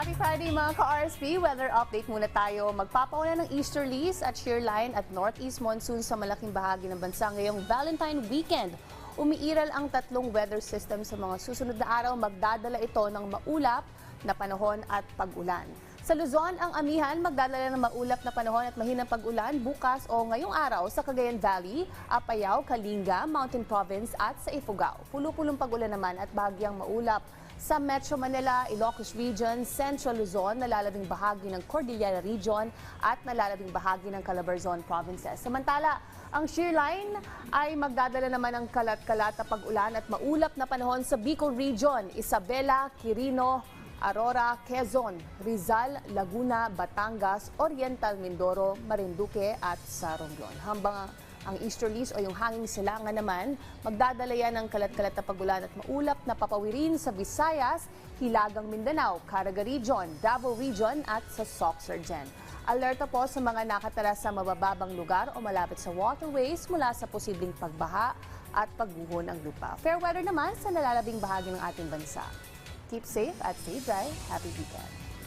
Happy Friday mga ka-RSP! Weather update muna tayo. Magpapaulan ng easterlies at shearline at northeast monsoon sa malaking bahagi ng bansa ngayong Valentine weekend. Umiiral ang tatlong weather system sa mga susunod na araw. Magdadala ito ng maulap na panahon at pag-ulan. Sa Luzon, ang amihan magdadala ng maulap na panahon at mahinang pag-ulan bukas o ngayong araw sa Cagayan Valley, Apayao, Kalinga, Mountain Province at sa Ifugao. Pulo-pulong pag-ulan naman at bahagyang maulap sa Metro Manila, Ilocos Region, Central Luzon, nalalabing bahagi ng Cordillera Region at nalalabing bahagi ng Calabarzon Provinces. Samantala, ang shearline ay magdadala naman ng kalat-kalat na pag-ulan at maulap na panahon sa Bicol Region, Isabela, Quirino, Aurora, Quezon, Rizal, Laguna, Batangas, Oriental Mindoro, Marinduque at sa Romblon. Hambang ang easterlies o yung hanging silangan naman, magdadala yan ng kalat-kalat na pag-ulan at maulap na papawirin sa Visayas, Hilagang Mindanao, Caraga Region, Davao Region at sa Soc-Sargen. Alerto po sa mga nakatala sa mabababang lugar o malapit sa waterways mula sa posibleng pagbaha at pagguho ng lupa. Fair weather naman sa nalalabing bahagi ng ating bansa. Keep safe at stay dry. Happy weekend.